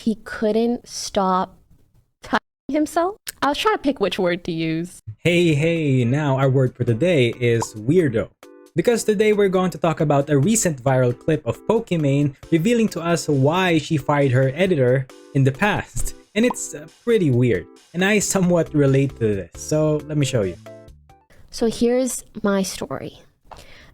he couldn't stop touching himself. I was trying to pick which word to use. Hey, now our word for today is weirdo. Because today we're going to talk about a recent viral clip of Pokimane revealing to us why she fired her editor in the past. And it's pretty weird. And I somewhat relate to this, so let me show you. So here's my story.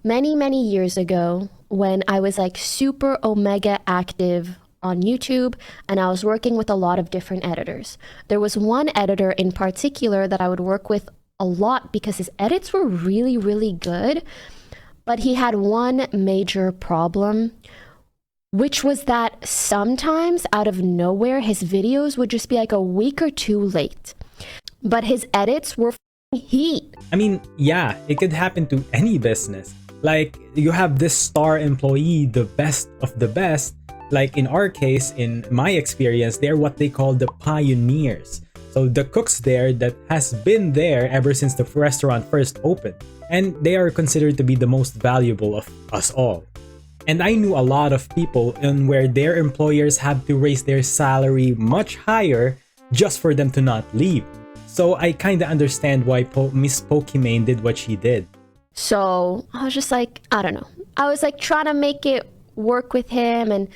Many years ago, when I was like super omega active on YouTube and I was working with a lot of different editors, there was one editor in particular that I would work with a lot because his edits were really good, but he had one major problem, which was that sometimes out of nowhere his videos would just be like a week or two late, but his edits were heat. I mean, yeah, it could happen to any business. Like, you have this star employee, the best of the best. Like in our case, in my experience, they're what they call the pioneers. So the cooks there that has been there ever since the restaurant first opened. And they are considered to be the most valuable of us all. And I knew a lot of people in where their employers had to raise their salary much higher just for them to not leave. So I kinda understand why Miss Pokimane did what she did. So I was just like, I don't know. I was like trying to make it work with him, and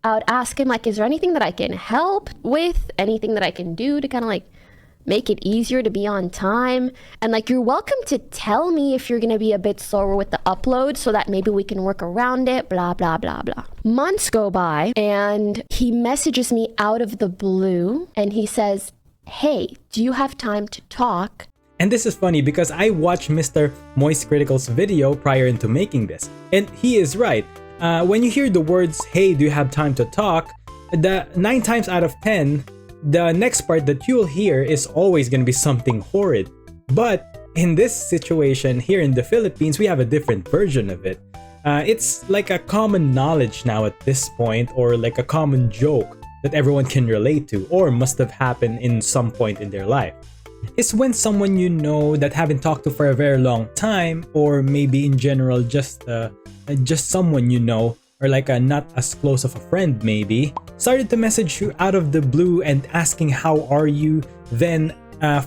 I would ask him like, is there anything that I can help with? Anything that I can do to kind of like make it easier to be on time? And like, you're welcome to tell me if you're going to be a bit slower with the upload so that maybe we can work around it, blah, blah, blah, blah. Months go by and he messages me out of the blue and he says, hey, do you have time to talk? And this is funny because I watched Mr. Moist Critical's video prior into making this. And he is right. When you hear the words, hey, do you have time to talk? The 9 times out of 10, the next part that you'll hear is always going to be something horrid. But in this situation here in the Philippines, we have a different version of it. It's like a common knowledge now at this point, or like a common joke that everyone can relate to or must have happened in some point in their life. It's when someone you know that haven't talked to for a very long time, or maybe in general just someone you know, or like a not as close of a friend maybe, started to message you out of the blue and asking how are you, then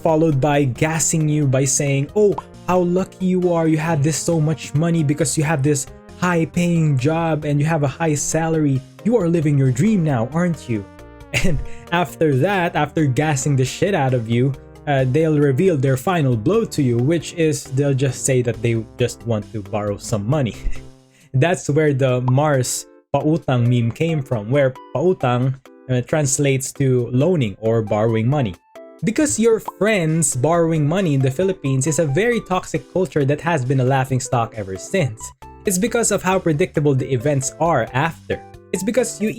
followed by gassing you by saying, oh, how lucky you are, you have this so much money because you have this high paying job and you have a high salary, you are living your dream now, aren't you? And after that, after gassing the shit out of you, they'll reveal their final blow to you, which is they'll just say that they just want to borrow some money. That's where the Mars Pautang meme came from, where Pautang translates to loaning or borrowing money. Because your friends borrowing money in the Philippines is a very toxic culture that has been a laughingstock ever since. It's because of how predictable the events are after. It's because you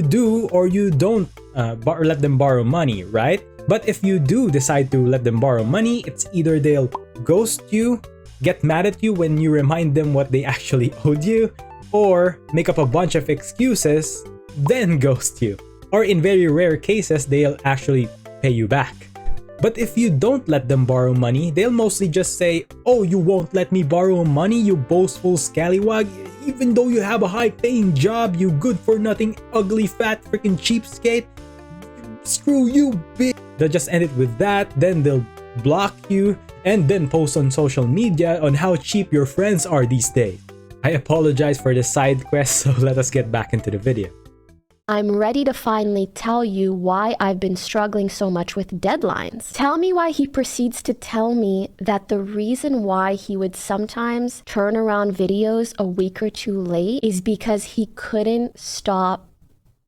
do or you don't let them borrow money, right? But if you do decide to let them borrow money, it's either they'll ghost you, get mad at you when you remind them what they actually owed you, or make up a bunch of excuses, then ghost you. Or in very rare cases, they'll actually pay you back. But if you don't let them borrow money, they'll mostly just say, oh, you won't let me borrow money, you boastful scallywag, even though you have a high-paying job, you good-for-nothing, ugly, fat, freaking cheapskate. Screw you, bitch. They'll just end it with that, then they'll block you, and then post on social media on how cheap your friends are these days. I apologize for the side quest, so let us get back into the video. I'm ready to finally tell you why I've been struggling so much with deadlines. Tell me why he proceeds to tell me that the reason why he would sometimes turn around videos a week or two late is because he couldn't stop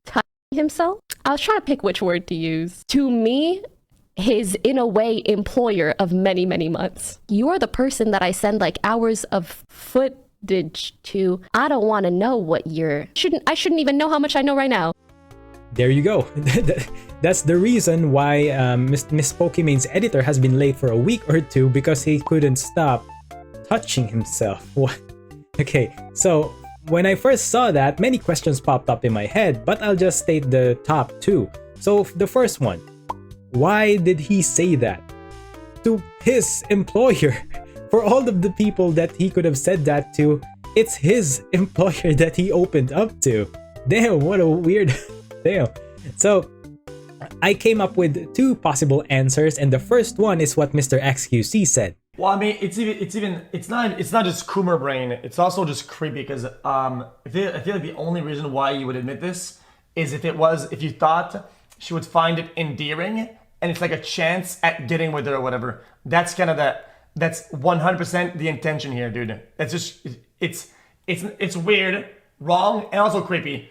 touching himself. I was trying to pick which word to use. To me, his, in a way, employer of many months. You are the person that I send like hours of footage to. I don't want to know what I shouldn't even know how much I know right now. There you go. That's the reason why Miss Pokimane's editor has been late for a week or two, because he couldn't stop touching himself. What? Okay, so when I first saw that, many questions popped up in my head, but I'll just state the top 2. So the first one, why did he say that to his employer? For all of the people that he could have said that to, it's his employer that he opened up to. Damn, what a weird... Damn. So I came up with two possible answers, and the first one is what Mr. XQC said. Well, I mean, it's not just Coomer brain. It's also just creepy because I feel like the only reason why you would admit this is if you thought she would find it endearing and it's like a chance at getting with her or whatever. That's kind of that's 100% the intention here, dude. It's just it's weird, wrong, and also creepy.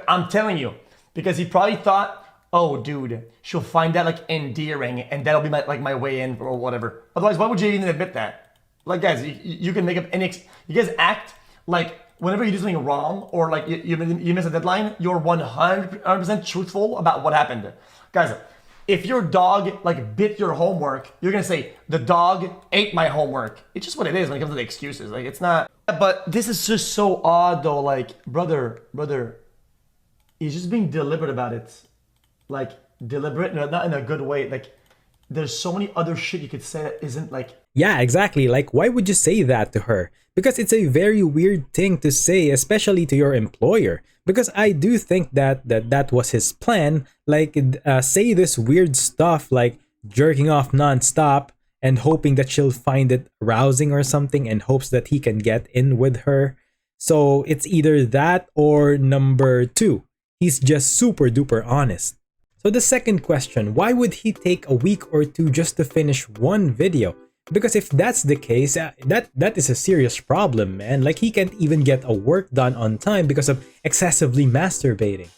I'm telling you, because he probably thought, oh, dude, she'll find that like endearing, and that'll be my way in or whatever. Otherwise, why would you even admit that? Like, guys, you can make up any. You guys act like whenever you do something wrong or like you miss a deadline, you're 100% truthful about what happened, guys. If your dog like bit your homework, you're gonna say the dog ate my homework. It's just what it is when it comes to the excuses. Like, it's not. But this is just so odd, though. Like, brother, he's just being deliberate about it. Like, deliberate, no, not in a good way. Like, there's so many other shit you could say that isn't like. Yeah, exactly. Like, why would you say that to her? Because it's a very weird thing to say, especially to your employer. Because I do think that was his plan. Like, say this weird stuff like jerking off nonstop and hoping that she'll find it arousing or something, and hopes that he can get in with her. So it's either that or number two. He's just super duper honest. So the second question, why would he take a week or two just to finish one video? Because if that's the case, that is a serious problem, man. Like, he can't even get a work done on time because of excessively masturbating,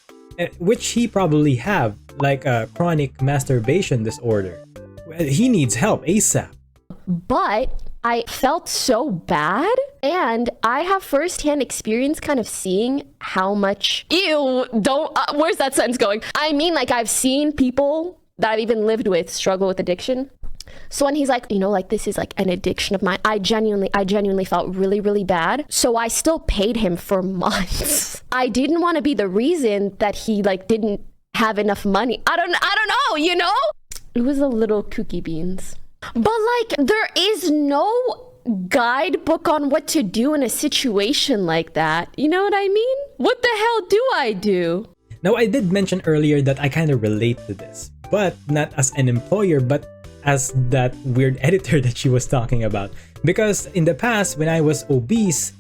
which he probably have, like a chronic masturbation disorder. He needs help ASAP. But I felt so bad, and I have firsthand experience kind of seeing how much where's that sentence going? I mean, like, I've seen people that I've even lived with struggle with addiction. So when he's like, like, this is like an addiction of mine, I genuinely felt really, really bad. So I still paid him for months. I didn't want to be the reason that he like didn't have enough money. I don't know, It was a little kooky beans. But like, there is no guidebook on what to do in a situation like that. You know what I mean? What the hell do I do? Now, I did mention earlier that I kind of relate to this, but not as an employer, but as that weird editor that she was talking about. Because in the past, when I was obese,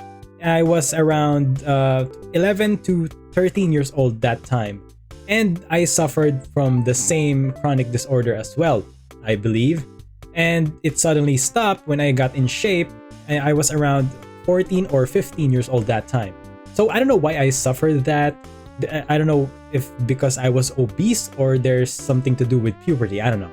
I was around 11 to 13 years old that time. And I suffered from the same chronic disorder as well, I believe. And it suddenly stopped when I got in shape. And I was around 14 or 15 years old that time. So I don't know why I suffered that. I don't know if because I was obese or there's something to do with puberty. I don't know.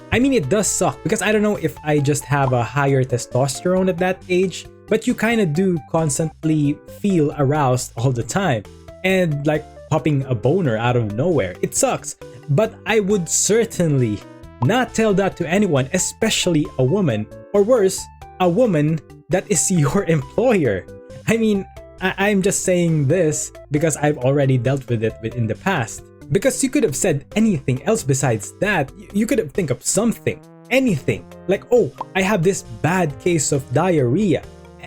I mean, it does suck because I don't know if I just have a higher testosterone at that age, but you kind of do constantly feel aroused all the time and like popping a boner out of nowhere. It sucks, but I would certainly not tell that to anyone, especially a woman, or worse, a woman that is your employer. I mean, I'm just saying this because I've already dealt with it in the past. Because you could have said anything else besides that. You could have think of something, anything. Like, oh, I have this bad case of diarrhea.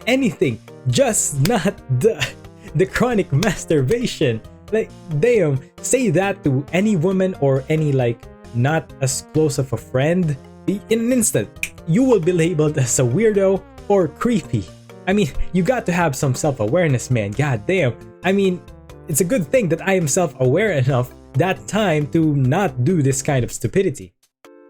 Anything, just not the chronic masturbation. Like, damn, say that to any woman or any like not as close of a friend. In an instant, you will be labeled as a weirdo or creepy. I mean, you got to have some self-awareness, man. God damn. I mean, it's a good thing that I am self-aware enough that time to not do this kind of stupidity.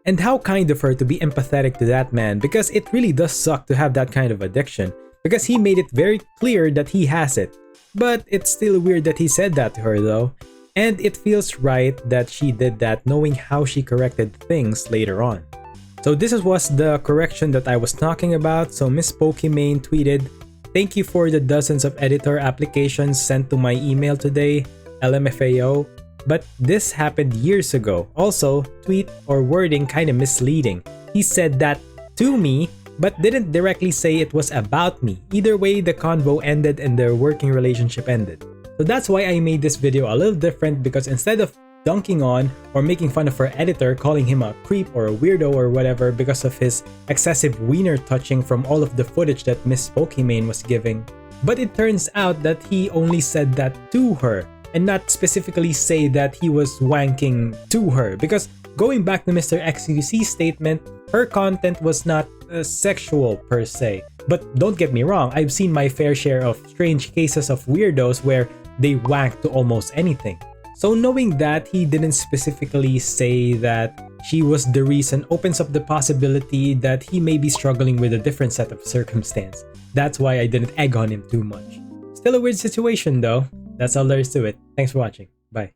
And how kind of her to be empathetic to that man, because it really does suck to have that kind of addiction, because he made it very clear that he has it. But it's still weird that he said that to her though, and it feels right that she did that knowing how she corrected things later on. So this was the correction that I was talking about. So Miss Pokimane tweeted, "Thank you for the dozens of editor applications sent to my email today, LMFAO. But this happened years ago. Also, tweet or wording kinda misleading. He said that to me, but didn't directly say it was about me. Either way, the convo ended and their working relationship ended." So that's why I made this video a little different, because instead of dunking on or making fun of her editor, calling him a creep or a weirdo or whatever because of his excessive wiener touching from all of the footage that Miss Pokimane was giving. But it turns out that he only said that to her, and not specifically say that he was wanking to her. Because going back to Mr. XQC's statement, her content was not sexual per se. But don't get me wrong, I've seen my fair share of strange cases of weirdos where they wank to almost anything. So knowing that he didn't specifically say that she was the reason opens up the possibility that he may be struggling with a different set of circumstance. That's why I didn't egg on him too much. Still a weird situation though. That's all there is to it. Thanks for watching. Bye.